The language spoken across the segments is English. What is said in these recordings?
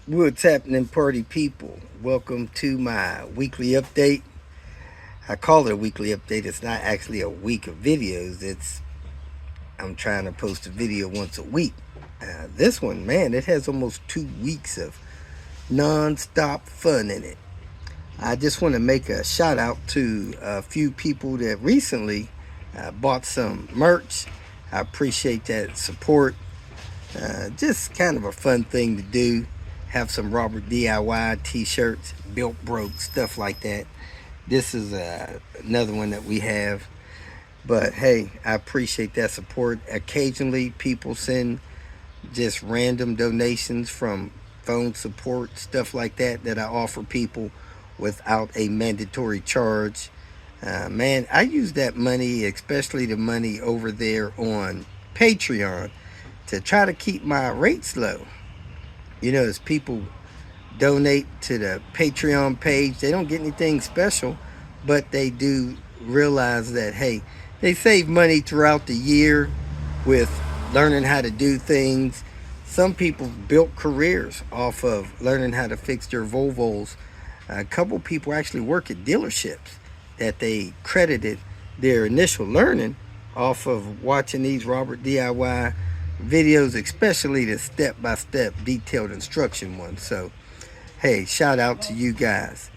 What's happening, party people? Welcome to my weekly update. I call it a weekly update. It's not actually a week of videos. I'm trying to post a video once a week. This one, man, it has almost 2 weeks of non-stop fun in it. I just want to make a shout out to a few people that recently bought some merch. I appreciate that support. Just kind of a fun thing to do. Have some Robert DIY t-shirts, built broke, stuff like that. This is another one that we have. But hey, I appreciate that support. Occasionally people send just random donations from phone support, stuff like that I offer people without a mandatory charge. Man, I use that money, especially the money over there on Patreon, to try to keep my rates low. As people donate to the Patreon page, they don't get anything special, but they do realize that, hey, they save money throughout the year with learning how to do things. Some people built careers off of learning how to fix their Volvos. A couple people actually work at dealerships that they credited their initial learning off of watching these Robert DIY videos, especially the step-by-step detailed instruction ones. So hey, shout out to you guys.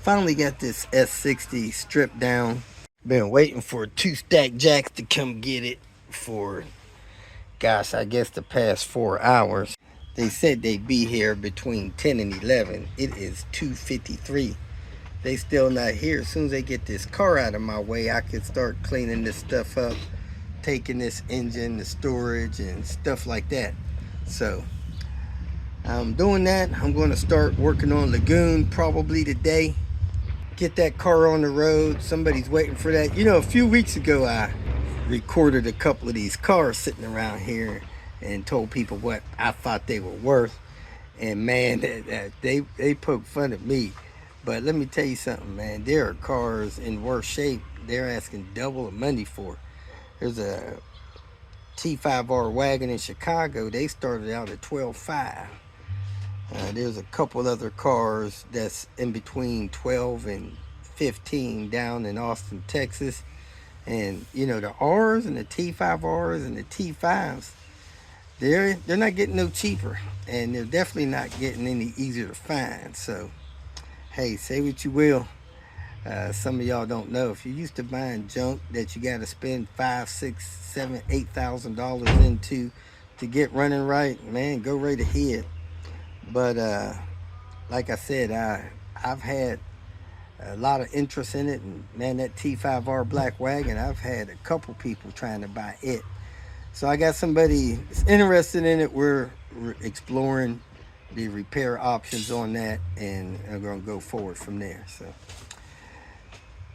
Finally got this S60 stripped down. Been waiting for 2 stack jacks to come get it for, gosh, I guess the past 4 hours. They said they'd be here between 10 and 11. It is 2:53. They still not here. As soon as they get this car out of my way, I can start cleaning this stuff up, taking this engine to storage and stuff like that. So I'm doing that. I'm going to start working on Lagoon probably today. Get that car on the road. Somebody's waiting for that. A few weeks ago I recorded a couple of these cars sitting around here and told people what I thought they were worth. And man, they poked fun at me. But let me tell you something, man. There are cars in worse shape they're asking double the money for. There's a T5R wagon in Chicago. They started out at $12,500. There's a couple other cars that's in between 12 and 15 down in Austin, Texas. And the R's and the T5Rs and the T5s, they're not getting no cheaper, and they're definitely not getting any easier to find. So hey, say what you will. Some of y'all don't know, if you're used to buying junk that you got to spend $5, $6, $7, $8,000 into to get running right, man, go right ahead. But like I said, I've had a lot of interest in it, and man, that T5R black wagon, I've had a couple people trying to buy it. So I got somebody that's interested in it. We're exploring the repair options on that, and I'm gonna go forward from there. So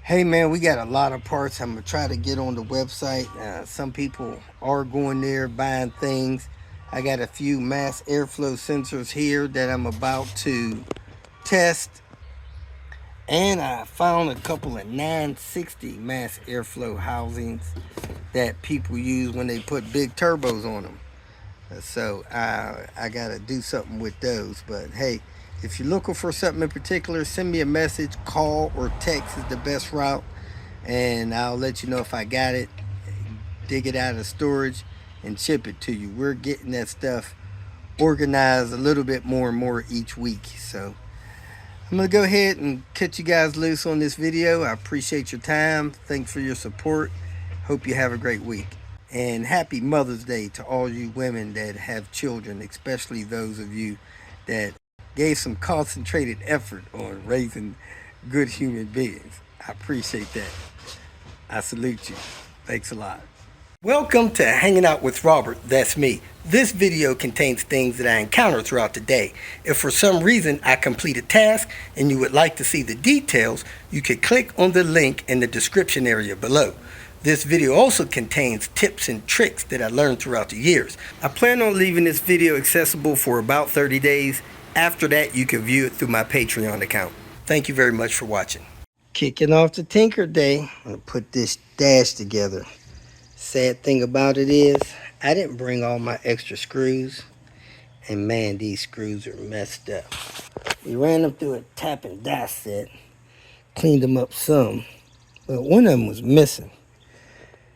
hey man, we got a lot of parts. I'm gonna try to get on the website. Some people are going there buying things. I got a few mass airflow sensors here that I'm about to test. And I found a couple of 960 mass airflow housings that people use when they put big turbos on them. So I got to do something with those. But hey, if you're looking for something in particular, send me a message. Call or text is the best route. And I'll let you know if I got it, dig it out of storage, and ship it to you. We're getting that stuff organized a little bit more and more each week. So I'm going to go ahead and cut you guys loose on this video. I appreciate your time. Thanks for your support. Hope you have a great week. And happy Mother's Day to all you women that have children, especially those of you that gave some concentrated effort on raising good human beings. I appreciate that. I salute you. Thanks a lot. Welcome to Hanging Out with Robert. That's me. This video contains things that I encounter throughout the day. If for some reason I complete a task and you would like to see the details, you can click on the link in the description area below. This video also contains tips and tricks that I learned throughout the years. I plan on leaving this video accessible for about 30 days. After that, you can view it through my Patreon account. Thank you very much for watching. Kicking off the Tinker Day, I'm going to put this dash together. Sad thing about it is, I didn't bring all my extra screws, And man, these screws are messed up. We ran them through a tap and die set, cleaned them up some, but one of them was missing.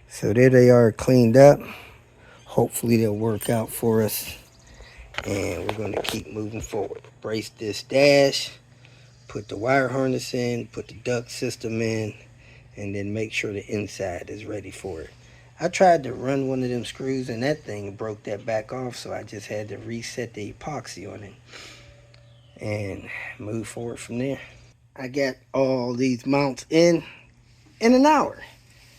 So there they are, cleaned up. Hopefully they'll work out for us, and we're going to keep moving forward. Brace this dash, put the wire harness in, put the duct system in, and then make sure the inside is ready for it. I tried to run one of them screws and that thing broke that back off, so I just had to reset the epoxy on it and move forward from there. I got all these mounts in an hour.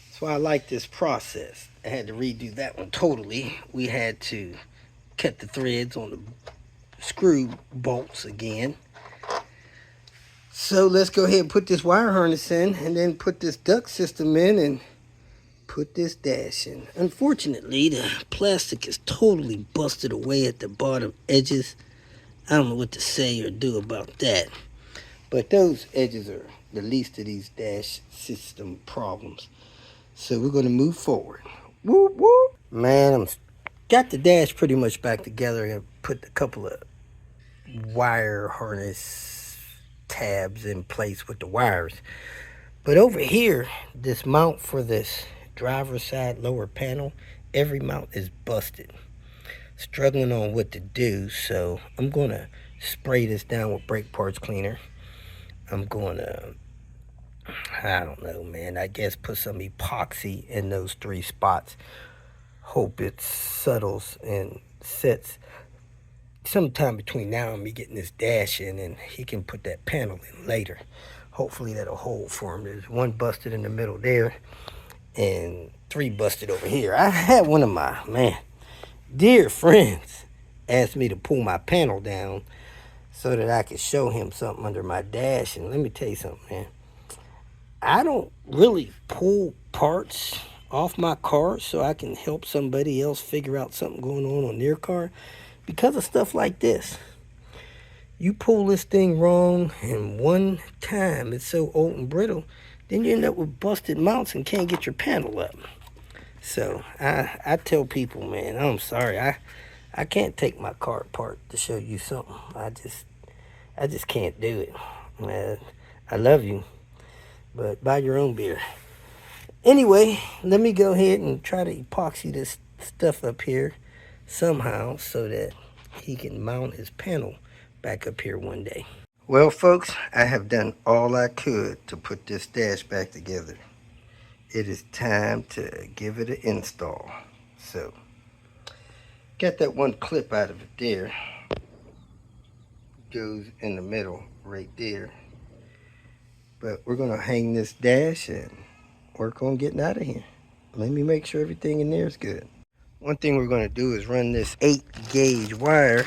That's why I like this process. I had to redo that one totally. We had to cut the threads on the screw bolts again. So let's go ahead and put this wire harness in, and then put this duct system in, and put this dash in. Unfortunately, the plastic is totally busted away at the bottom edges. I don't know what to say or do about that. But those edges are the least of these dash system problems. So we're going to move forward. Whoop, whoop. Man, I'm got the dash pretty much back together, and put a couple of wire harness tabs in place with the wires. But over here, this mount for this driver's side lower panel, every mount is busted. Struggling on what to do, so I'm going to spray this down with brake parts cleaner. I'm going to, I don't know, man, I guess put some epoxy in those 3 spots. Hope it settles and sets sometime between now and me getting this dash in, and he can put that panel in later. Hopefully that'll hold for him. There's 1 busted in the middle there, and 3 busted over here. I had one of my, dear friends ask me to pull my panel down so that I could show him something under my dash. And let me tell you something, man. I don't really pull parts off my car so I can help somebody else figure out something going on their car because of stuff like this. You pull this thing wrong, and one time it's so old and brittle, then you end up with busted mounts and can't get your panel up. So I tell people, man, I'm sorry. I can't take my car apart to show you something. I just can't do it. Man, I love you, but buy your own beer. Anyway, let me go ahead and try to epoxy this stuff up here somehow so that he can mount his panel back up here one day. Well, folks, I have done all I could to put this dash back together. It is time to give it an install. So, got that 1 clip out of it there. Goes in the middle right there. But we're going to hang this dash and work on getting out of here. Let me make sure everything in there is good. One thing we're going to do is run this 8-gauge wire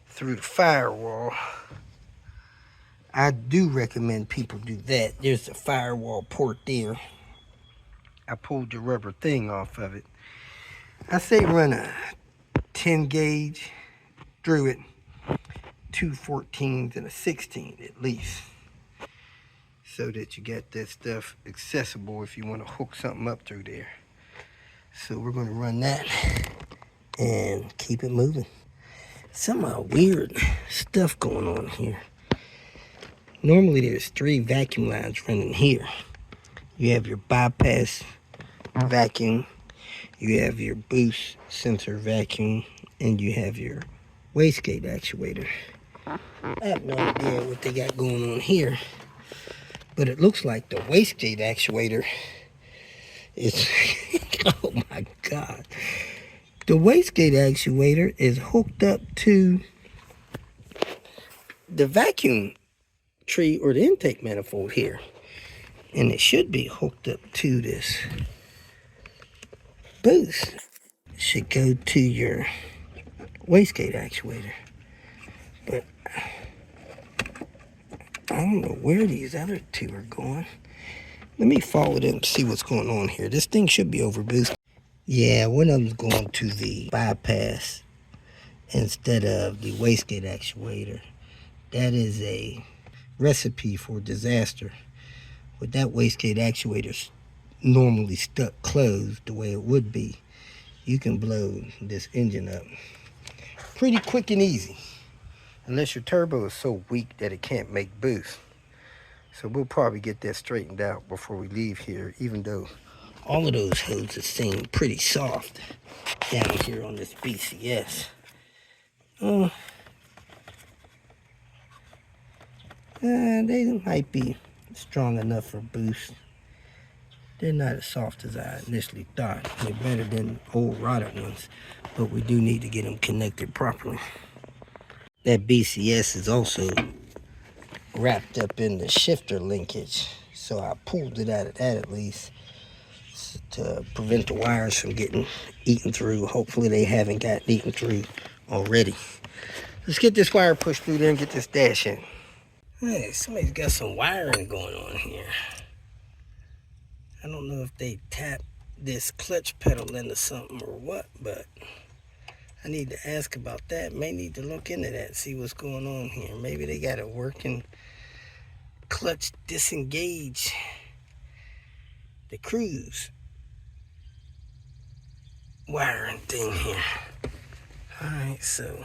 through the firewall. I do recommend people do that. There's a firewall port there. I pulled the rubber thing off of it. I say run a 10-gauge through it, 2 14s and a 16 at least, so that you get that stuff accessible if you want to hook something up through there. So we're going to run that and keep it moving. Some weird stuff going on here. Normally there's 3 vacuum lines running here. You have your bypass vacuum, you have your boost sensor vacuum, and you have your wastegate actuator. I have no idea what they got going on here, but it looks like the wastegate actuator is oh my god, the wastegate actuator is hooked up to the vacuum tree or the intake manifold here, and it should be hooked up to this boost. It should go to your wastegate actuator, but I don't know where these other 2 are going. Let me follow them and see what's going on here. This thing should be overboosted. Yeah, one of them's going to the bypass instead of the wastegate actuator. That is a recipe for disaster. With that wastegate actuator normally stuck closed the way it would be, you can blow this engine up pretty quick and easy. Unless your turbo is so weak that it can't make boost. So we'll probably get that straightened out before we leave here, even though all of those hoses seem pretty soft down here on this BCS. They might be strong enough for boost. They're not as soft as I initially thought. They're better than old rotted ones, but we do need to get them connected properly. That BCS is also wrapped up in the shifter linkage, so I pulled it out of that at least to prevent the wires from getting eaten through. Hopefully they haven't gotten eaten through already. Let's get this wire pushed through there and get this dash in. Hey, somebody's got some wiring going on here. I don't know if they tapped this clutch pedal into something or what, but I need to ask about that. May need to look into that, see what's going on here. Maybe they got a working clutch disengage the cruise wiring thing here. Alright, so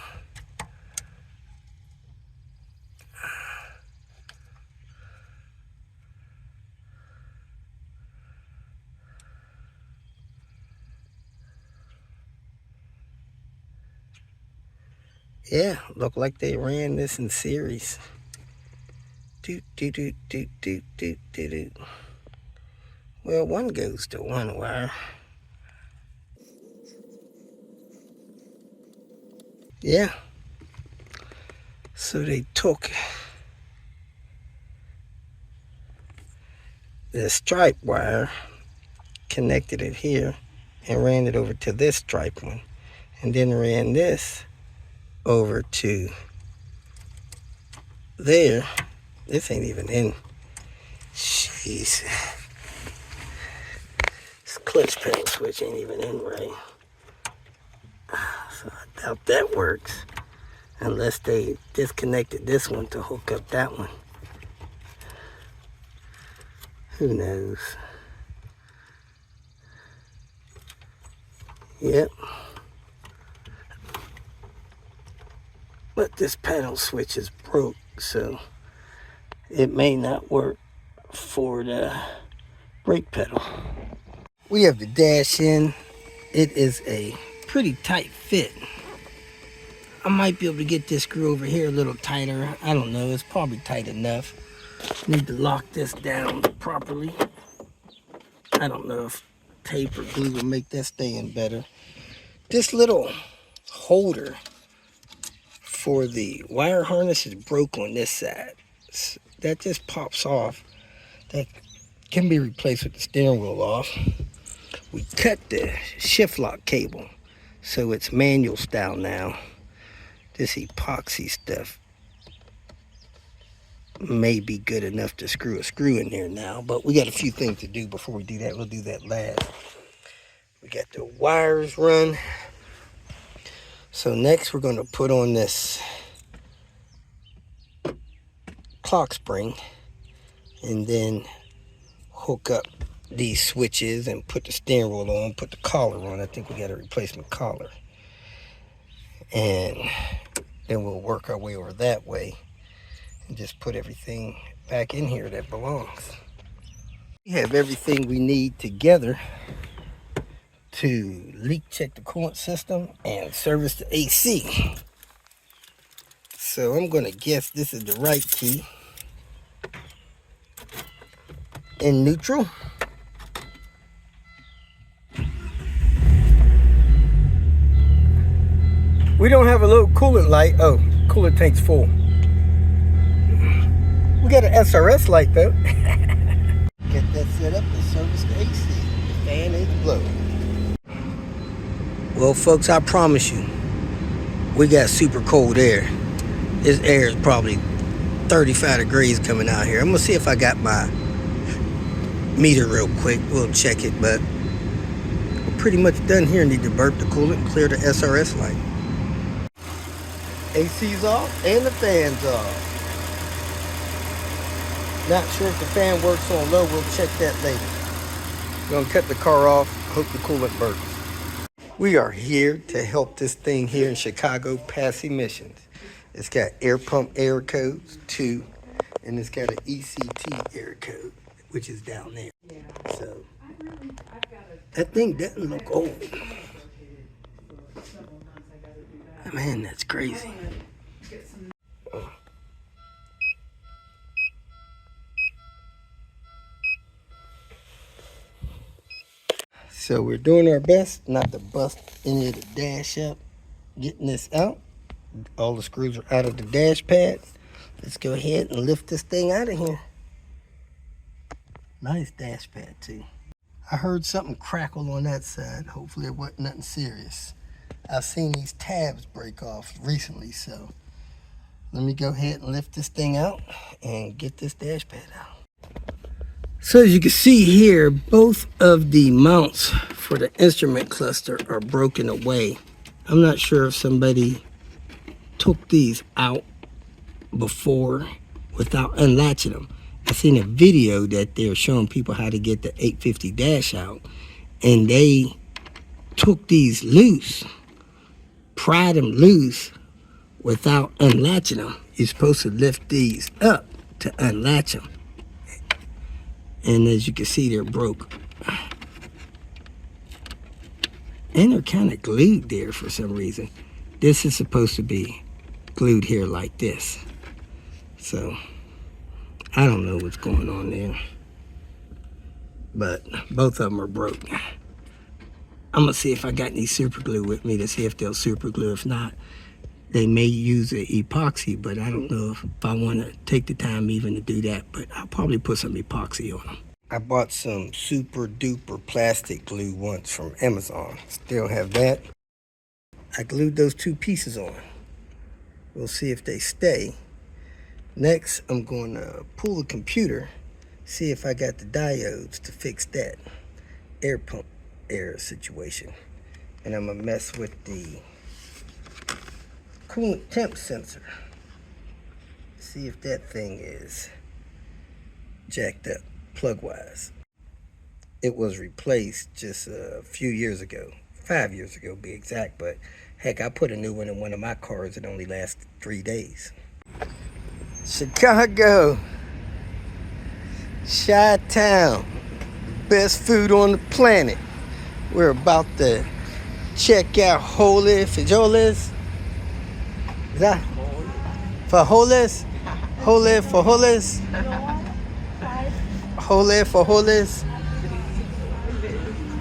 yeah, look like they ran this in series. Doot, doot, doot, doot, doot, doot, doot, doot. Well, one goes to one wire. Yeah. So they took the stripe wire, connected it here, and ran it over to this stripe one. And then ran this over to there. This ain't even in. Jeez. This clutch pedal switch ain't even in right. So I doubt that works. Unless they disconnected this one to hook up that one. Who knows? Yep. But this pedal switch is broke, so it may not work for the brake pedal. We have the dash in. It is a pretty tight fit. I might be able to get this screw over here a little tighter. I don't know, it's probably tight enough. Need to lock this down properly. I don't know if tape or glue will make that stay in better. This little holder for the wire harness is broke on this side. That just pops off. That can be replaced with the steering wheel off. We cut the shift lock cable, so it's manual style now. This epoxy stuff may be good enough to screw a screw in there now, but we got a few things to do before we do that. We'll do that last. We got the wires run. So next we're going to put on this clock spring and then hook up these switches and put the steering wheel on, put the collar on. I think we got a replacement collar. And then we'll work our way over that way and just put everything back in here that belongs. We have everything we need together to leak check the coolant system and service the AC. So I'm going to guess this is the right key. In neutral. We don't have a little coolant light. Oh, coolant tank's full. We got an SRS light though. Get that set up to service the AC. The fan ain't blowing. Well, folks, I promise you, we got super cold air. This air is probably 35 degrees coming out here. I'm gonna see if I got my meter real quick. We'll check it, but we're pretty much done here. Need to burp the coolant and clear the SRS light. AC's off and the fan's off. Not sure if the fan works on low. We'll check that later. We're gonna cut the car off. Hope the coolant burps. We are here to help this thing here in Chicago pass emissions. It's got air pump error codes 2, and it's got an ECT error code, which is down there. So that thing doesn't look old. Man, that's crazy. So we're doing our best not to bust any of the dash up, getting this out. All the screws are out of the dash pad. Let's go ahead and lift this thing out of here. Nice dash pad too. I heard something crackle on that side. Hopefully it wasn't nothing serious. I've seen these tabs break off recently, so let me go ahead and lift this thing out and get this dash pad out. So as you can see here, both of the mounts for the instrument cluster are broken away. I'm not sure if somebody took these out before without unlatching them. I seen a video that they're showing people how to get the 850 dash out, and they took these loose, pried them loose without unlatching them. You're supposed to lift these up to unlatch them. And as you can see, they're broke. And they're kind of glued there for some reason. This is supposed to be glued here like this. So, I don't know what's going on there. But both of them are broke. I'm going to see if I got any super glue with me to see if they'll super glue. If not, they may use an epoxy, but I don't know if I want to take the time even to do that. But I'll probably put some epoxy on them. I bought some super duper plastic glue once from Amazon. Still have that. I glued those two pieces on. We'll see if they stay. Next, I'm going to pull the computer, see if I got the diodes to fix that air pump error situation. And I'm going to mess with the coolant temp sensor. See if that thing is jacked up plug-wise. It was replaced just a few years ago, 5 years ago to be exact, but heck, I put a new one in one of my cars. It only lasted 3 days. Chicago, Chi-Town, best food on the planet. We're about to check out Holy Fajoles. Is that Fajoles? Holy Fajoles? Holy Fajoles?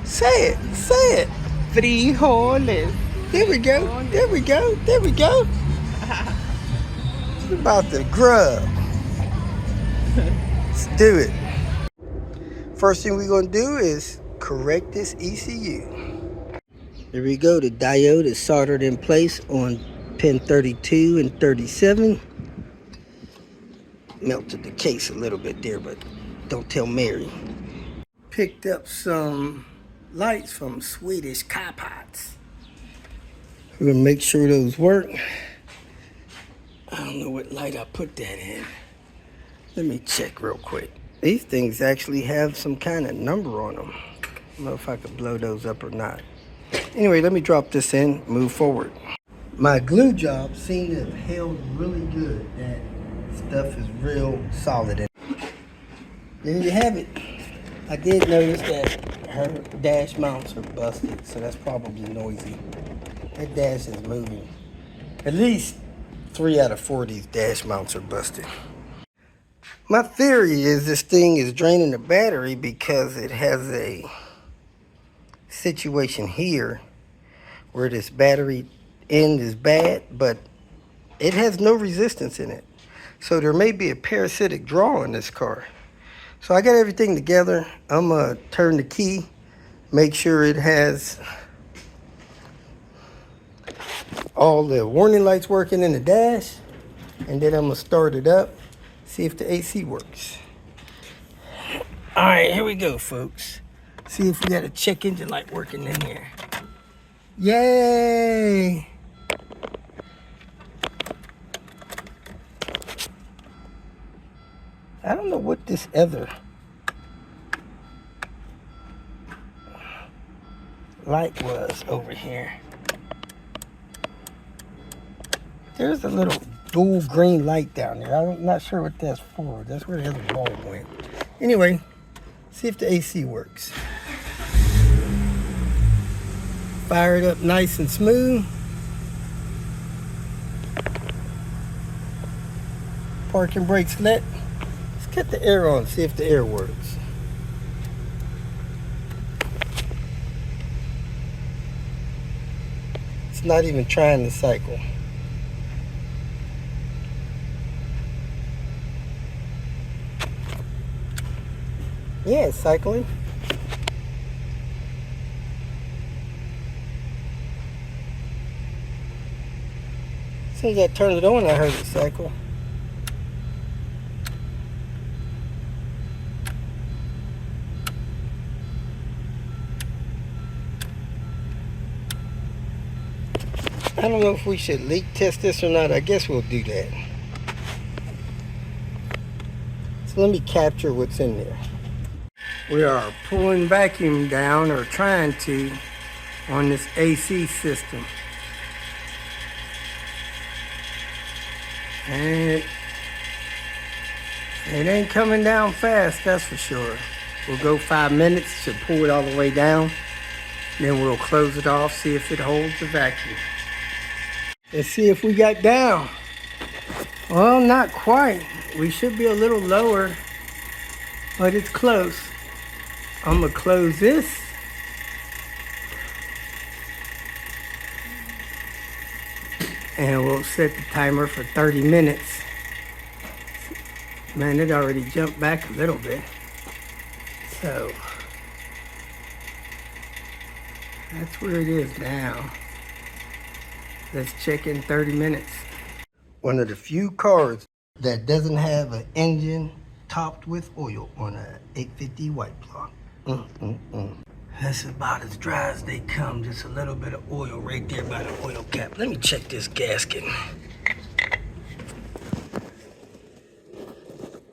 Say it, say it. Frijoles. There we go, there we go, there we go. We're about to grub. Let's do it. First thing we're gonna do is correct this ECU. There we go, the diode is soldered in place on pin 32 and 37. Melted the case a little bit there, but don't tell Mary. Picked up some lights from Swedish car pots. We're gonna make sure those work. I don't know what light I put that in. Let me check real quick. These things actually have some kind of number on them. I don't know if I could blow those up or not. Anyway, let me drop this in, move forward. My glue job seemed to have held really good. That stuff is real solid. There you have it. I did notice that her dash mounts are busted, so that's probably noisy. That dash is moving. At least 3 out of 4 of these dash mounts are busted. My theory is this thing is draining the battery because it has a situation here where this battery end is bad, but it has no resistance in it. So there may be a parasitic draw in this car. So I got everything together. I'm gonna turn the key, make sure it has all the warning lights working in the dash, and then I'm gonna start it up, see if the AC works. All right, here we go, folks. See if we got a check engine light working in here. Yay! I don't know what this other light was over here. There's a little dual green light down there. I'm not sure what that's for. That's where the other bulb went. Anyway, see if the AC works. Fire it up nice and smooth. Parking brakes lit. Let's get the air on, see if the air works. It's not even trying to cycle. Yeah, it's cycling. As soon as I turned it on, I heard it cycle. I don't know if we should leak test this or not. I guess we'll do that. So let me capture what's in there. We are pulling vacuum down, or trying to, on this AC system. And it ain't coming down fast, that's for sure. We'll go 5 minutes to pull it all the way down. Then we'll close it off, see if it holds the vacuum. Let's see if we got down. Well, not quite. We should be a little lower, but it's close. I'm gonna close this. And we'll set the timer for 30 minutes. Man, it already jumped back a little bit. So, that's where it is now. Let's check in 30 minutes. One of the few cars that doesn't have an engine topped with oil on a 850 white block. That's about as dry as they come. Just a little bit of oil right there by the oil cap. Let me check this gasket.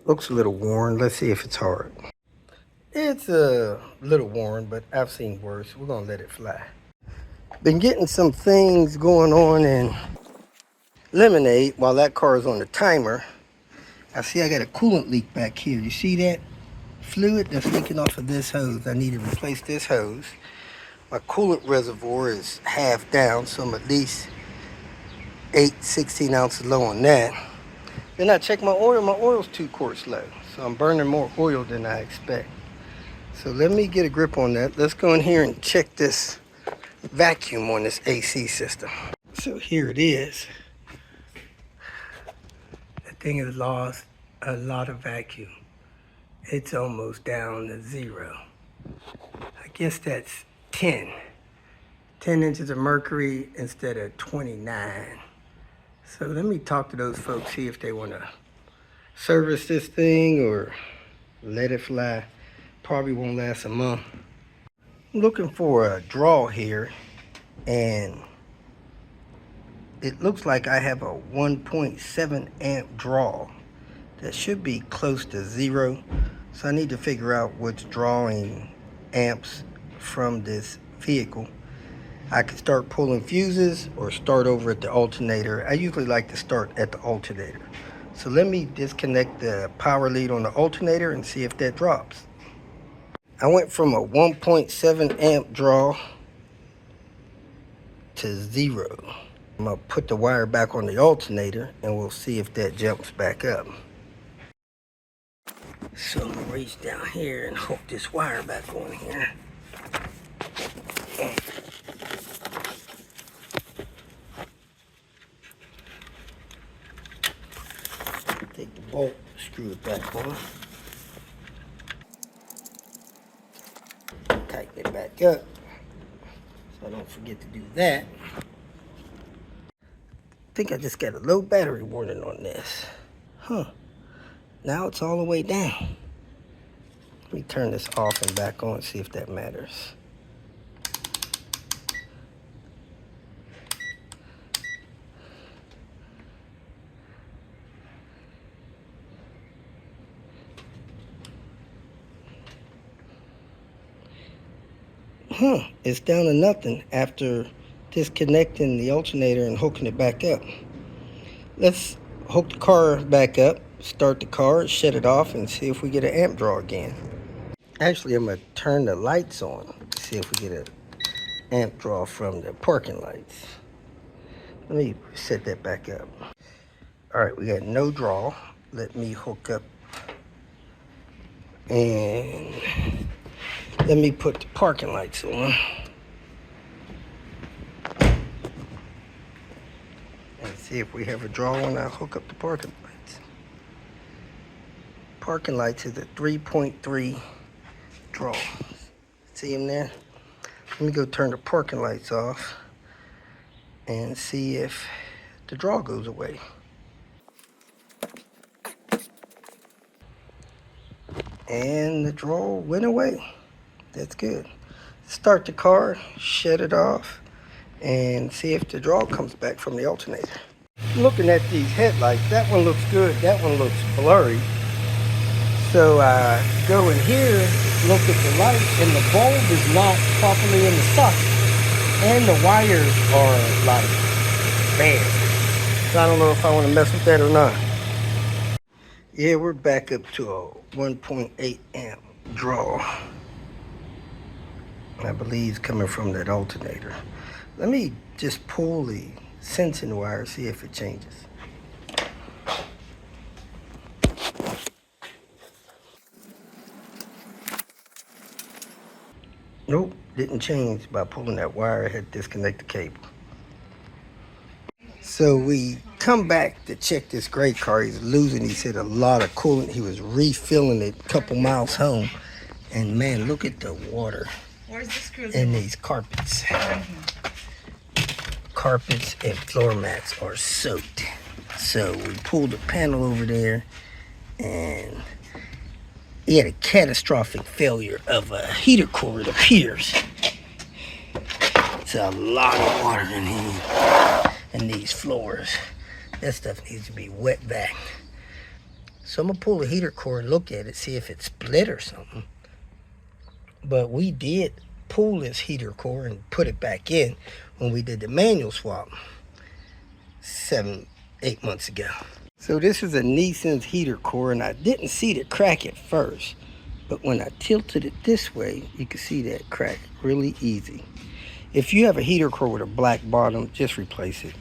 Looks a little worn. Let's see if it's hard. It's a little worn, but I've seen worse. We're gonna let it fly. Been getting some things going on in Lemonade while that car is on the timer. I see I got a coolant leak back here. You see that? Fluid that's leaking off of this hose. I need to replace this hose. My coolant reservoir is half down, so I'm at least 16 ounces low on that. Then I check my oil. My oil's 2 quarts low, so I'm burning more oil than I expect. So let me get a grip on that. Let's go in here and check this vacuum on this AC system. So here it is. That thing has lost a lot of vacuum. It's almost down to 0. I guess that's 10 inches of mercury instead of 29. So let me talk to those folks, see if they want to service this thing or let it fly. Probably won't last a month. I'm looking for a draw here, and it looks like I have a 1.7 amp draw that should be close to 0. So I need to figure out what's drawing amps from this vehicle. I could start pulling fuses or start over at the alternator. I usually like to start at the alternator. So let me disconnect the power lead on the alternator and see if that drops. I went from a 1.7 amp draw to 0. I'm gonna put the wire back on the alternator and we'll see if that jumps back up. So I'm gonna reach down here and hook this wire back on here. Take the bolt, screw it back on. Tighten it back up so I don't forget to do that. I think I just got a low battery warning on this. Now it's all the way down. Let me turn this off and back on, see if that matters. It's down to nothing after disconnecting the alternator and hooking it back up. Let's hook the car back up, start the car, shut it off, and see if we get an amp draw again. Actually, I'm going to turn the lights on, see if we get an amp draw from the parking lights. Let me set that back up. All right, we got no draw. Let me hook up and let me put the parking lights on. And see if we have a draw when I hook up the parking lights. Parking lights is a 3.3 draw. See them there? Let me go turn the parking lights off and see if the draw goes away. And the draw went away. That's good. Start the car, shut it off, and see if the draw comes back from the alternator. Looking at these headlights, that one looks good, that one looks blurry. So I go in here, look at the light, and the bulb is not properly in the socket. And the wires are like bad. So I don't know if I want to mess with that or not. Yeah, we're back up to a 1.8 amp draw. I believe coming from that alternator. Let me just pull the sensing wire, see if it changes. Nope, didn't change by pulling that wire. I had to disconnect the cable. So we come back to check this gray car. He's losing, he said, a lot of coolant. He was refilling it a couple miles home. And man, look at the water in these carpets. Carpets and floor mats are soaked. So we pulled the panel over there and he had a catastrophic failure of a heater core, it appears. It's a lot of water in here in these floors. That stuff needs to be wet back. So I'm gonna pull the heater core and look at it, see if it's split or something. But we did pull this heater core and put it back in when we did the manual swap 7-8 months ago. So this is a Nissan's heater core, and I didn't see the crack at first, but when I tilted it this way, you can see that crack really easy. If you have a heater core with a black bottom, just replace it.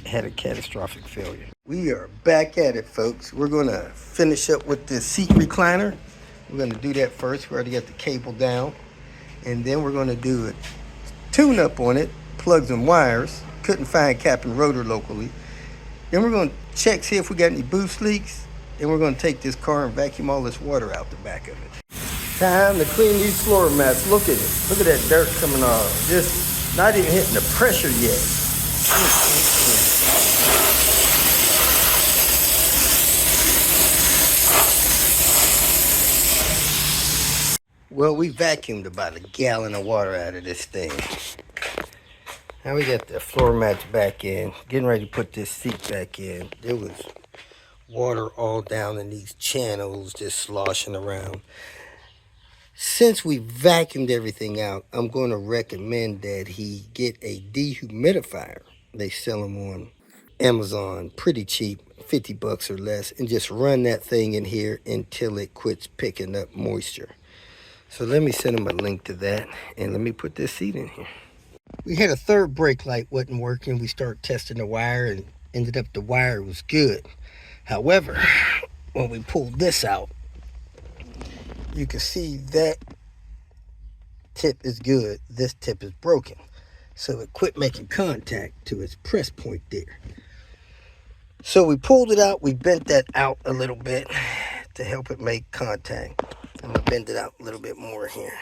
It had a catastrophic failure. We are back at it, folks. We're gonna finish up with the seat recliner. We're gonna do that first. We already got the cable down, and then we're gonna do a tune-up on it, plug some wires. Couldn't find cap and rotor locally. Then we're going to check, see if we got any boost leaks. Then we're going to take this car and vacuum all this water out the back of it. Time to clean these floor mats. Look at it. Look at that dirt coming off. Just not even hitting the pressure yet. Well, we vacuumed about a gallon of water out of this thing. Now we got the floor mats back in, getting ready to put this seat back in. There was water all down in these channels, just sloshing around. Since we vacuumed everything out, I'm going to recommend that he get a dehumidifier. They sell them on Amazon pretty cheap, 50 bucks or less, and just run that thing in here until it quits picking up moisture. So let me send him a link to that, and let me put this seat in here. We had a third brake light wasn't working. We started testing the wire and ended up the wire was good. However, when we pulled this out, you can see that tip is good. This tip is broken. So it quit making contact to its press point there. So we pulled it out. We bent that out a little bit to help it make contact. I'm going to bend it out a little bit more here.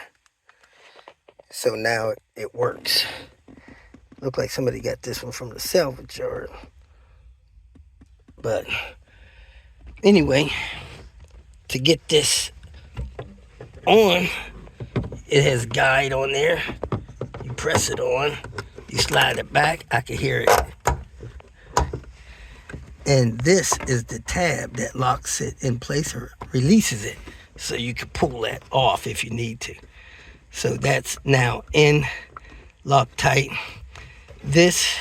So now it works. Look like somebody got this one from the salvage yard. But anyway, to get this on, it has guide on there. You press it on, you slide it back, I can hear it. And this is the tab that locks it in place or releases it. So you can pull that off if you need to. So that's now in Loctite. This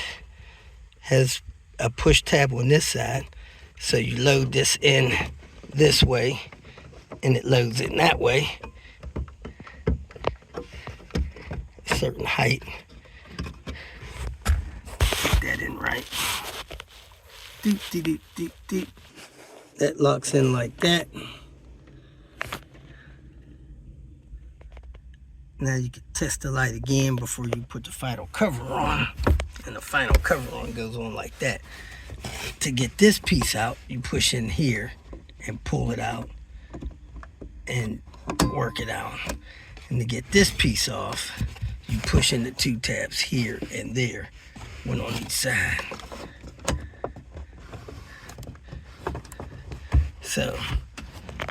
has a push tab on this side, so you load this in this way and it loads in that way, a certain height. Get that in right. Doop, doop, doop, doop, doop. That locks in like that. Now you can test the light again before you put the final cover on. And the final cover on goes on like that. To get this piece out, you push in here and pull it out and work it out. And to get this piece off, you push in the two tabs here and there, one on each side. So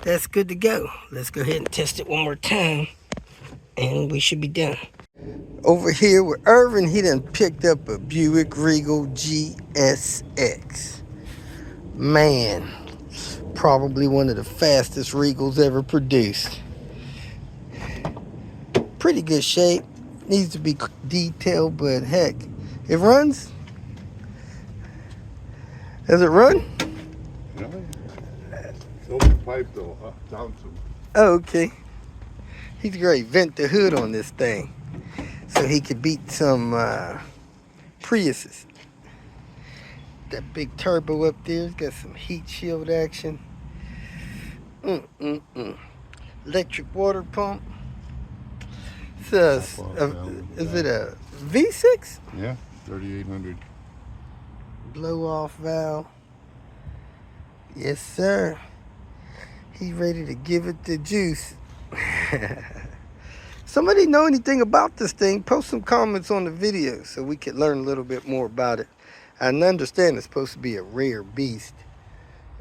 that's good to go. Let's go ahead and test it one more time and we should be done. Over here with Irvin, he done picked up a Buick Regal GSX. Man, probably one of the fastest Regals ever produced. Pretty good shape. Needs to be detailed, but heck, it runs. Does it run? Yeah. It's open pipe though, down to. Oh, okay. He's great. Vent the hood on this thing so he could beat some Priuses. That big turbo up there's got some heat shield action. Electric water pump. Is it a V6? Yeah, 3800. Blow off valve. Yes, sir. He's ready to give it the juice. Somebody know anything about this thing? Post some comments on the video so we can learn a little bit more about it. I understand it's supposed to be a rare beast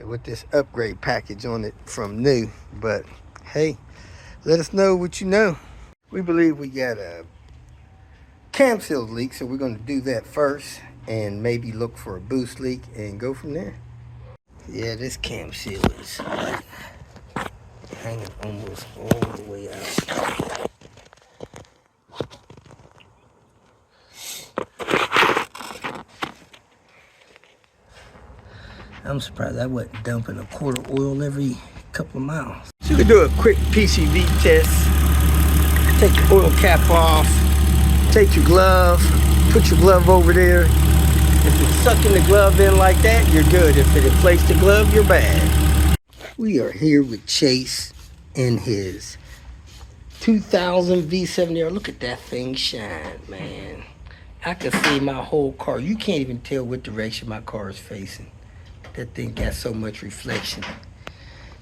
with this upgrade package on it from new, but hey, let us know what you know. We believe we got a cam seal leak, so we're going to do that first and maybe look for a boost leak and go from there. Yeah, this cam seal is like hanging almost all the way out. I'm surprised I wasn't dumping a quart of oil every couple of miles. So you can do a quick PCV test. Take the oil cap off, take your glove, put your glove over there. If it's sucking the glove in like that, you're good. If it inflates the glove, you're bad. We are here with Chase in his 2000 V70R. Look at that thing shine, man. I can see my whole car. You can't even tell what direction my car is facing. That thing got so much reflection.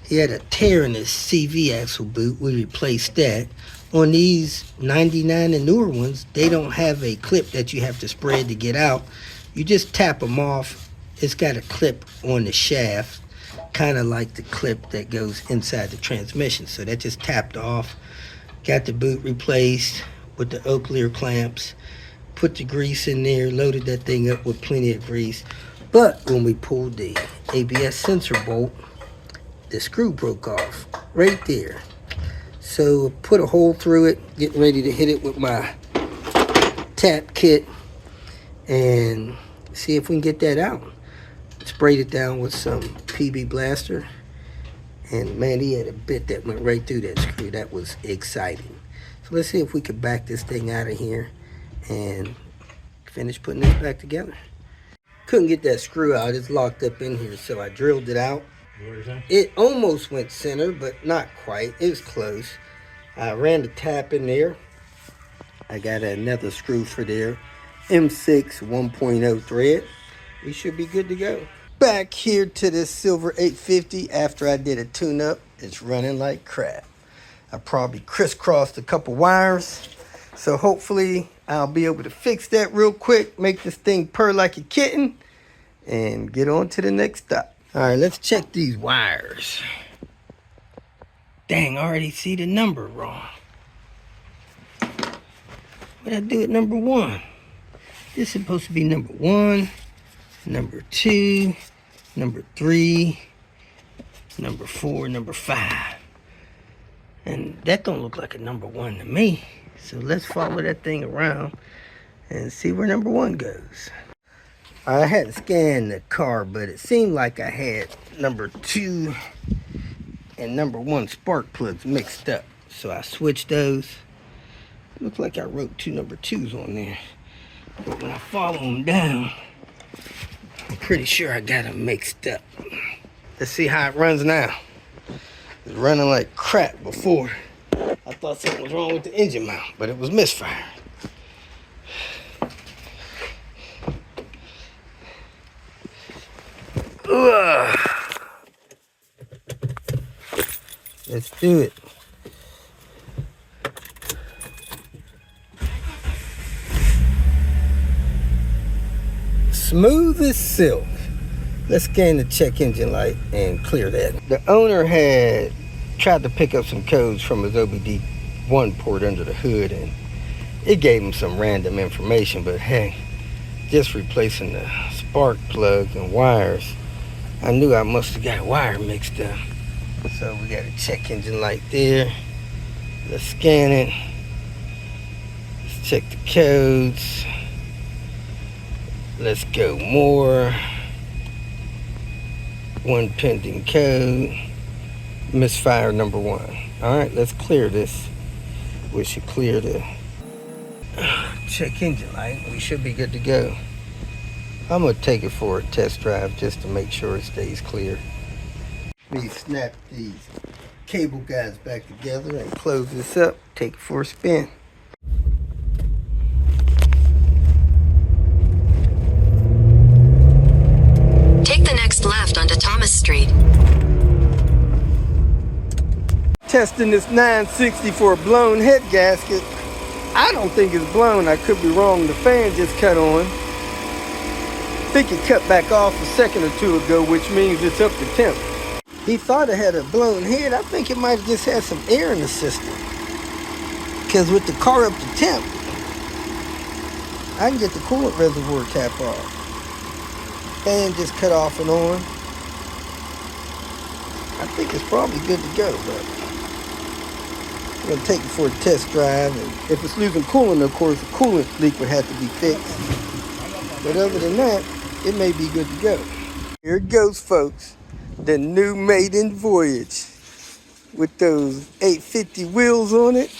He had a tear in his CV axle boot. We replaced that. On these 99 and newer ones, they don't have a clip that you have to spread to get out. You just tap them off. It's got a clip on the shaft, kind of like the clip that goes inside the transmission. So that just tapped off. Got the boot replaced with the Oak-Lear clamps. Put the grease in there, loaded that thing up with plenty of grease. But when we pulled the ABS sensor bolt, the screw broke off right there. So put a hole through it, getting ready to hit it with my tap kit and see if we can get that out. Sprayed it down with some PB Blaster, and man, he had a bit that went right through that screw. That was exciting. So let's see if we can back this thing out of here and finish putting this back together. Couldn't get that screw out. It's locked up in here, so I drilled it out. It almost went center, but not quite. It was close. I ran the tap in there. I got another screw for there. M6 1.0 thread. We should be good to go. Back here to this silver 850 after I did a tune-up. It's running like crap. I probably crisscrossed a couple wires. So hopefully I'll be able to fix that real quick, make this thing purr like a kitten, and get on to the next stop. All right, let's check these wires. Dang, I already see the number wrong. What'd I do at number 1? This is supposed to be number 1, number 2, number 3, number 4, number 5. And that don't look like a number 1 to me. So let's follow that thing around and see where number 1 goes. I had to scan the car, but it seemed like I had number 2 and number 1 spark plugs mixed up. So I switched those. Looks like I wrote 2 number 2s on there. But when I follow them down, I'm pretty sure I got them mixed up. Let's see how it runs now. It was running like crap before. I thought something was wrong with the engine mount, but it was misfire. Ugh. Let's do it. Smooth as silk. Let's scan the check engine light and clear that. The owner had tried to pick up some codes from his OBD1 port under the hood, and it gave him some random information, but hey, just replacing the spark plugs and wires, I knew I must have got wire mixed up. So we got a check engine light there. Let's scan it. Let's check the codes. Let's go more. 1 pending code. Misfire number 1. All right, let's clear this. We should clear the check engine light. We should be good to go. I'm gonna take it for a test drive just to make sure it stays clear. We snap these cable guys back together and close this up. Take it for a spin. Take the next left onto Thomas Street. Testing this 960 for a blown head gasket. I don't think it's blown. I could be wrong. The fan just cut on. I think it cut back off a second or 2 ago, which means it's up to temp. He thought it had a blown head. I think it might have just had some air in the system. Because with the car up to temp, I can get the coolant reservoir cap off. Fan just cut off and on. I think it's probably good to go, but I'm going to take it for a test drive. And if it's losing coolant, of course, the coolant leak would have to be fixed. But other than that, it may be good to go. Here it goes, folks. The new maiden Voyage with those 850 wheels on it.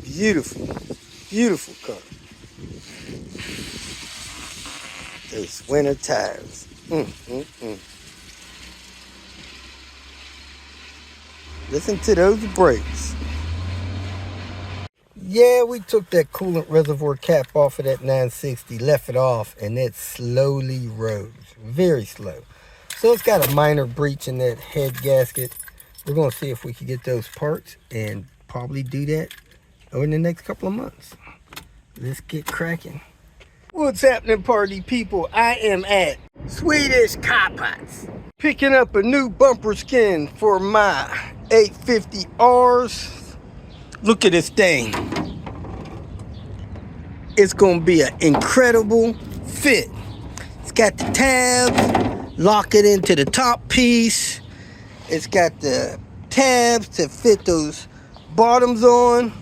Beautiful, beautiful car. Those winter tires. Listen to those brakes. Yeah, we took that coolant reservoir cap off of that 960, left it off, and it slowly rose. Very slow. So it's got a minor breach in that head gasket. We're going to see if we can get those parts and probably do that over the next couple of months. Let's get cracking. What's happening, party people? I am at Swedish Car Parts, picking up a new bumper skin for my 850Rs. Look at this thing. It's gonna be an incredible fit. It's got the tabs, lock it into the top piece. It's got the tabs to fit those bottoms on.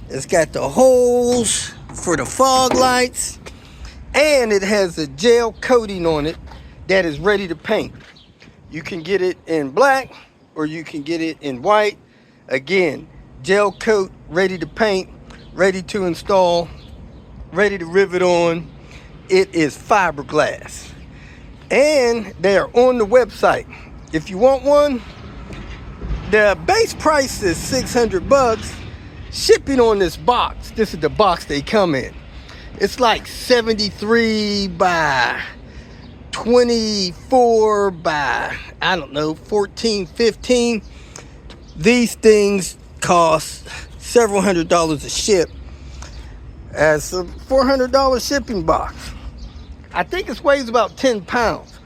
It's got the holes for the fog lights. And it has a gel coating on it that is ready to paint. You can get it in black or you can get it in white. Again, gel coat, ready to paint, ready to install, ready to rivet on. It is fiberglass. And they are on the website. If you want one, the base price is $600. Shipping on this box, this is the box they come in. It's like 73 by 24 by, I don't know, 14, 15. These things cost several $100s a ship as a $400 shipping box. I think it weighs about 10 pounds.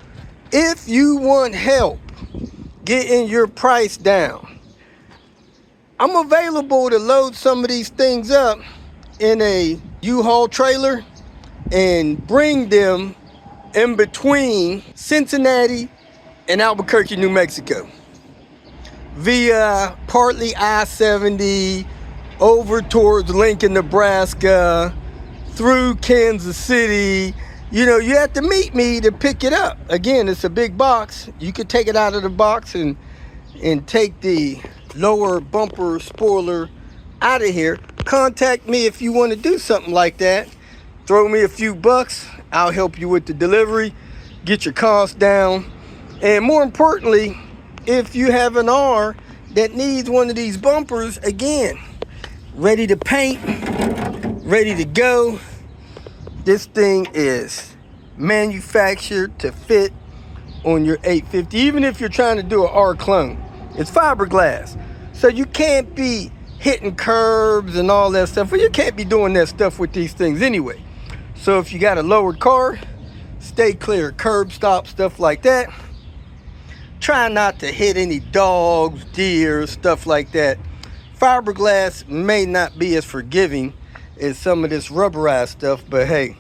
If you want help getting your price down, I'm available to load some of these things up in a U-Haul trailer and bring them in between Cincinnati and Albuquerque, New Mexico, via partly I-70 over towards Lincoln, Nebraska, through Kansas City. You know, you have to meet me to pick it up. Again, it's a big box. You could take it out of the box and take the lower bumper spoiler out of here. Contact me if you want to do something like that. Throw me a few bucks. I'll help you with the delivery, get your costs down. And more importantly, if you have an R that needs one of these bumpers, again, ready to paint, ready to go. This thing is manufactured to fit on your 850. Even if you're trying to do an R clone, it's fiberglass. So you can't be hitting curbs and all that stuff. Well, you can't be doing that stuff with these things anyway. So if you got a lowered car, stay clear of curb stop, stuff like that. Try not to hit any dogs, deer, stuff like that. Fiberglass may not be as forgiving as some of this rubberized stuff, but hey,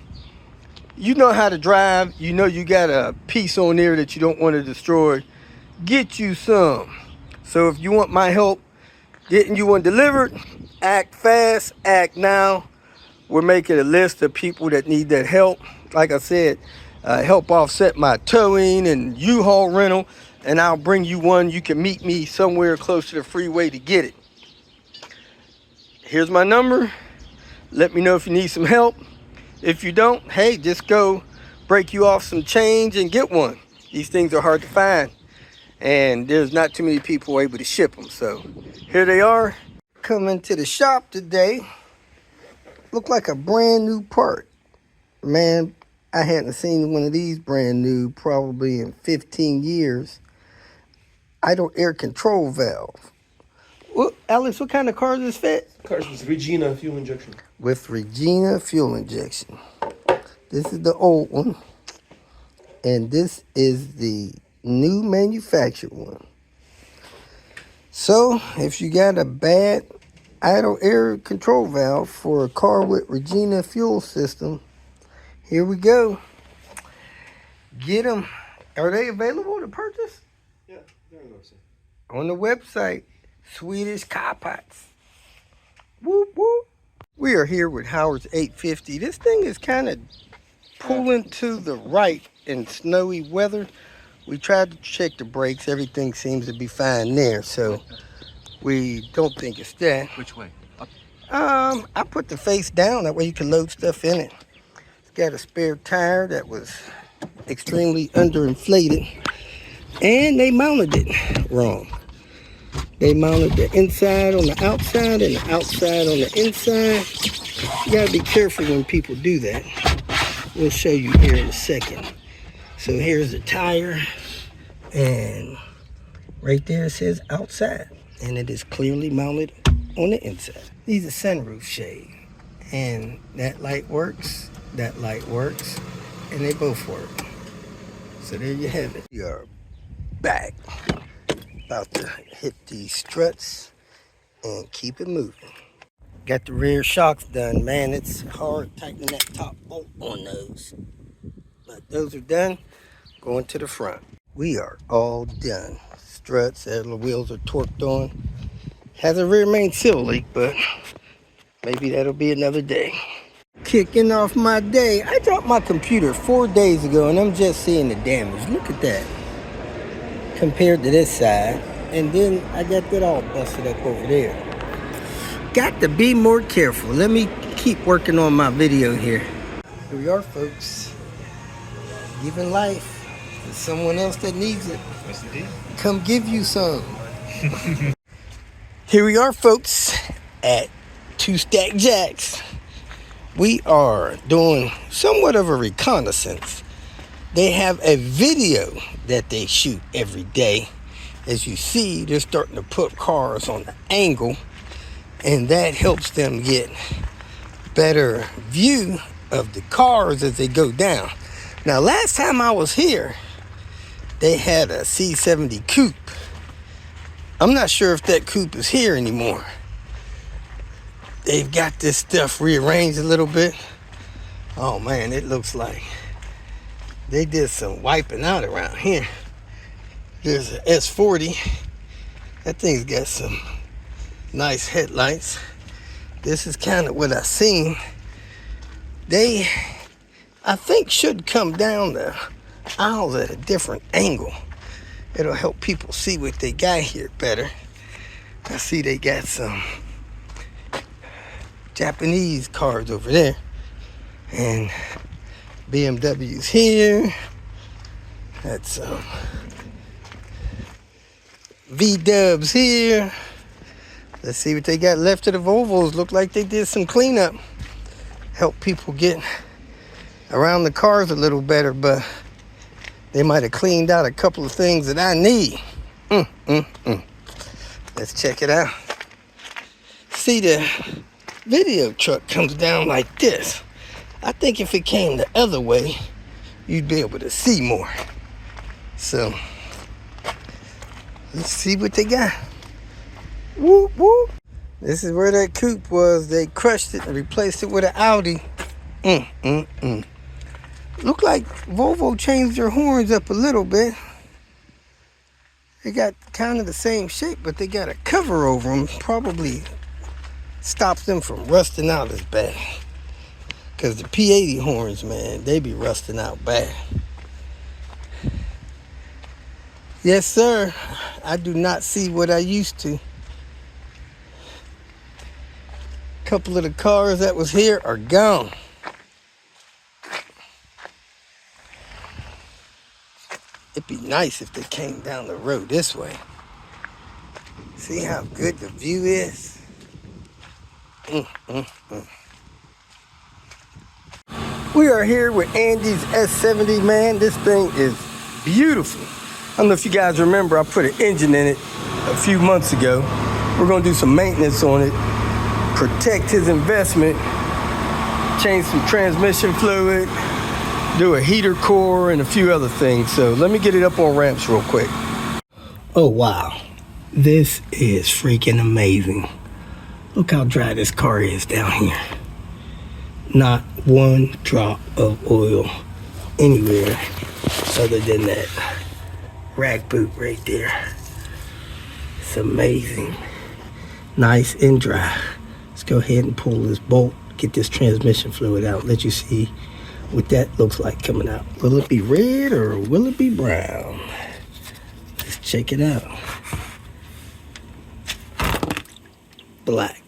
you know how to drive. You know you got a piece on there that you don't want to destroy. Get you some. So if you want my help getting you one delivered, act fast, act now. We're making a list of people that need that help. Like I said, help offset my towing and U-Haul rental, and I'll bring you one. You can meet me somewhere close to the freeway to get it. Here's my number. Let me know if you need some help. If you don't, hey, just go break you off some change and get one. These things are hard to find, and there's not too many people able to ship them. So here they are. Coming to the shop today. Look like a brand new part. Man, I hadn't seen one of these brand new probably in 15 years. Idle air control valve. Well, Alex, what kind of car does this fit? Cars with Regina fuel injection. With Regina fuel injection. This is the old one. And this is the new manufactured one. So, if you got a bad idle air control valve for a car with Regina fuel system, here we go. Get them. Are they available to purchase? Yeah, they're on the website. On the website, Swedish car parts. Whoop, whoop. We are here with HOWR's 850. This thing is kind of pulling to the right in snowy weather. We tried to check the brakes. Everything seems to be fine there, so we don't think it's that. Which way? Up? I put the face down. That way you can load stuff in it. It's got a spare tire that was extremely underinflated, and they mounted it wrong. They mounted the inside on the outside and the outside on the inside. You gotta be careful when people do that. We'll show you here in a second. So here's the tire, and right there it says outside, and it is clearly mounted on the inside. These are sunroof shade, and that light works, that light works, and they both work. So there you have it. We are back. About to hit these struts and keep it moving. Got the rear shocks done. Man, it's hard tightening that top bolt on those. But those are done. Going to the front. We are all done. Struts, the wheels are torqued on. Has a rear main seal leak, but maybe that'll be another day. Kicking off my day. I dropped my computer 4 days ago, and I'm just seeing the damage. Look at that. Compared to this side, and then I got that all busted up over there. Got to be more careful. Let me keep working on my video here. Here we are, folks. Giving life to someone else that needs it. Yes, indeed. Come give you some. Here we are, folks, at Two Stack Jacks. We are doing somewhat of a reconnaissance. They have a video that they shoot every day. As you see, they're starting to put cars on the angle, and that helps them get better view of the cars as they go down. Now, last time I was here, they had a C70 coupe. I'm not sure if that coupe is here anymore. They've got this stuff rearranged a little bit. Oh man, it looks like They did some wiping out around here. There's an S40. That thing's got some nice headlights. This is kind of what I seen. They, I think, should come down the aisles at a different angle. It'll help people see what they got here better. I see they got some Japanese cars over there. And BMW's here. That's V-dubs here. Let's see what they got left of the Volvos. Look like they did some cleanup. Help people get around the cars a little better, but they might have cleaned out a couple of things that I need. Let's check it out. See, the video truck comes down like this. I think if it came the other way, you'd be able to see more. So, let's see what they got. Whoop, whoop. This is where that coupe was. They crushed it and replaced it with an Audi. Look like Volvo changed their horns up a little bit. They got kind of the same shape, but they got a cover over them. Probably stops them from rusting out as bad. Because the P80 horns, man, they be rusting out bad. Yes, sir. I do not see what I used to. A couple of the cars that was here are gone. It'd be nice if they came down the road this way. See how good the view is? We are here with Andy's S70, man. This thing is beautiful. I don't know if you guys remember, I put an engine in it a few months ago. We're gonna do some maintenance on it, protect his investment, change some transmission fluid, do a heater core and a few other things. So let me get it up on ramps real quick. Oh wow, this is freaking amazing. Look how dry this car is down here. Not one drop of oil anywhere other than that rack boot right there. It's amazing. Nice and dry. Let's go ahead and pull this bolt, get this transmission fluid out, let you see what that looks like coming out. Will it be red or will it be brown? Let's check it out. Black.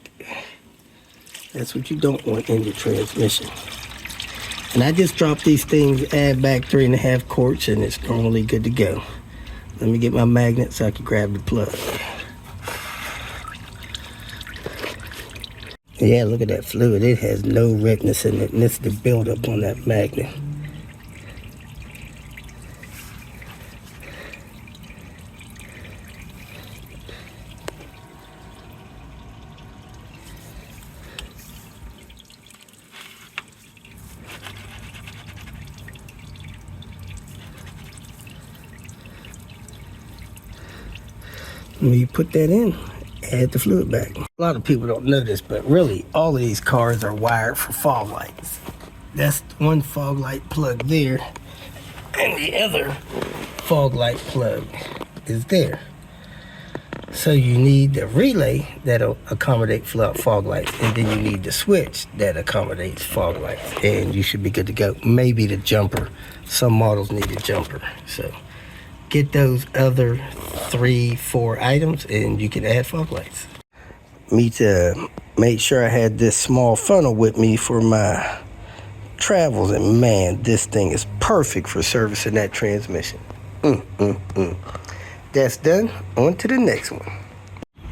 That's what you don't want in your transmission. And I just dropped these things, add back 3.5 quarts, and it's normally good to go. Let me get my magnet so I can grab the plug. Yeah, look at that fluid. It has no redness in it, and it's the buildup on that magnet. When you put that in, add the fluid back. A lot of people don't know this, but really all of these cars are wired for fog lights. That's one fog light plug there, and the other fog light plug is there. So you need the relay that'll accommodate fog lights, and then you need the switch that accommodates fog lights, and you should be good to go. Maybe the jumper. Some models need a jumper. So get those other 3-4 items and you can add fog lights. Me to make sure I had this small funnel with me for my travels, and man, this thing is perfect for servicing that transmission. That's done. On to the next one.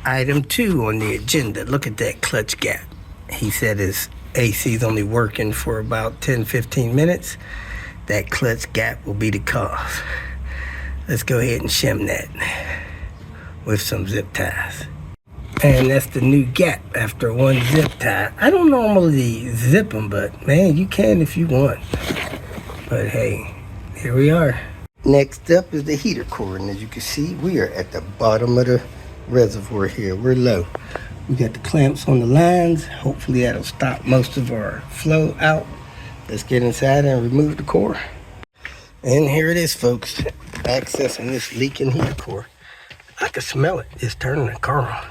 Item 2 on the agenda. Look at that clutch gap. He said his AC is only working for about 10-15 minutes. That clutch gap will be the cause. Let's go ahead and shim that with some zip ties. And that's the new gap after one zip tie. I don't normally zip them, but man, you can if you want. But hey, here we are. Next up is the heater core, and as you can see, we are at the bottom of the reservoir here. We're low. We got the clamps on the lines. Hopefully that'll stop most of our flow out. Let's get inside and remove the core. And here it is, folks. Accessing this leaking heater core. I can smell it. It's turning the car on.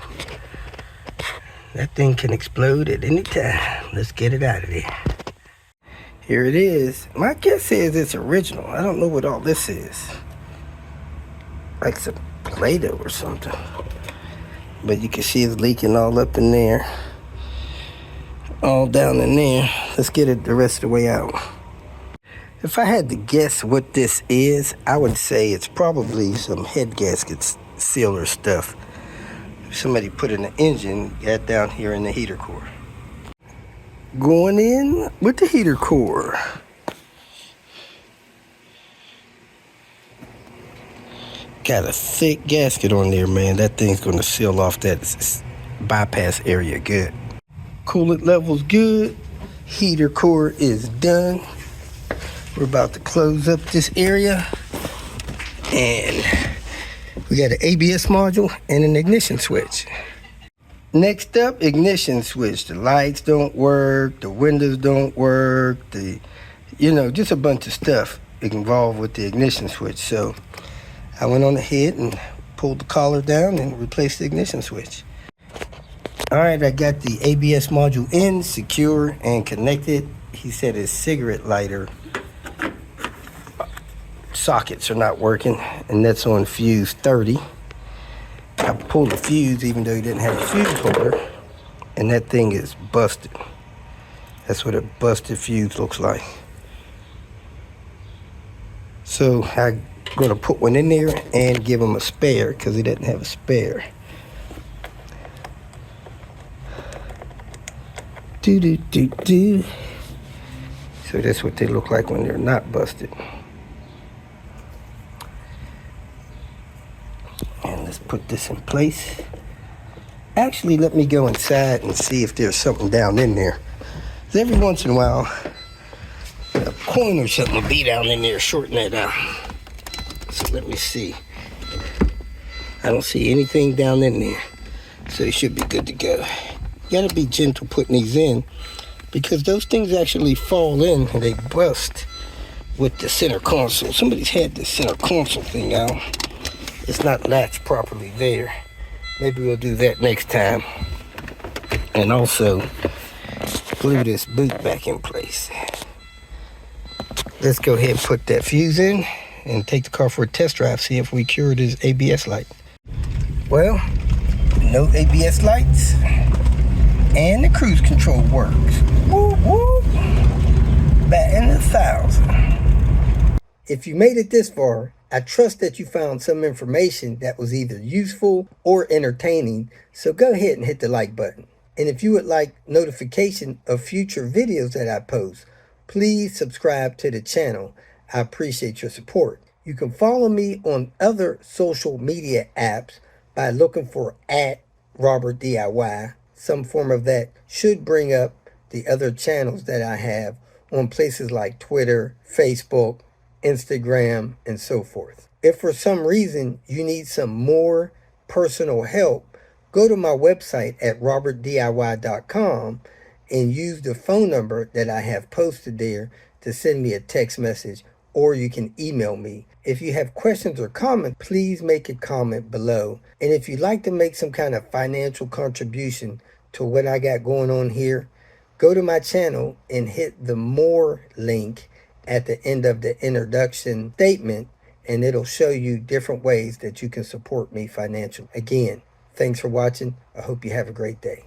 That thing can explode at any time. Let's get it out of there. Here it is. My guess is it's original. I don't know what all this is. Like some Play-Doh or something. But you can see it's leaking all up in there. All down in there. Let's get it the rest of the way out. If I had to guess what this is, I would say it's probably some head gasket sealer stuff. Somebody put in the engine, got down here in the heater core. Going in with the heater core. Got a thick gasket on there, man. That thing's gonna seal off that bypass area good. Coolant level's good. Heater core is done. We're about to close up this area. And we got an ABS module and an ignition switch. Next up, ignition switch. The lights don't work, the windows don't work, just a bunch of stuff involved with the ignition switch. So I went on ahead and pulled the collar down and replaced the ignition switch. All right, I got the ABS module in, secure and connected. He said his cigarette lighter sockets are not working, and that's on fuse 30. I pulled the fuse even though he didn't have a fuse holder, and that thing is busted. That's what a busted fuse looks like. So I'm gonna put one in there and give him a spare because he doesn't have a spare. So that's what they look like when they're not busted. And let's put this in place. Actually, let me go inside and see if there's something down in there. 'Cause every once in a while, a coin or something will be down in there, shorten that out. So let me see. I don't see anything down in there. So it should be good to go. You gotta be gentle putting these in because those things actually fall in and they bust with the center console. Somebody's had the center console thing out. It's not latched properly there. Maybe we'll do that next time. And also glue this boot back in place. Let's go ahead and put that fuse in and take the car for a test drive, see if we cured this ABS light. Well, no ABS lights and the cruise control works. Woo woo! Batting 1,000. If you made it this far, I trust that you found some information that was either useful or entertaining, so go ahead and hit the like button. And if you would like notification of future videos that I post, please subscribe to the channel. I appreciate your support. You can follow me on other social media apps by looking for @RobertDIY. Some form of that should bring up the other channels that I have on places like Twitter, Facebook, Instagram, and so forth. If for some reason you need some more personal help, go to my website at robertdiy.com and use the phone number that I have posted there to send me a text message, or you can email me. If you have questions or comments, please make a comment below. And if you'd like to make some kind of financial contribution to what I got going on here, go to my channel and hit the more link at the end of the introduction statement, and it'll show you different ways that you can support me financially. Again, thanks for watching. I hope you have a great day.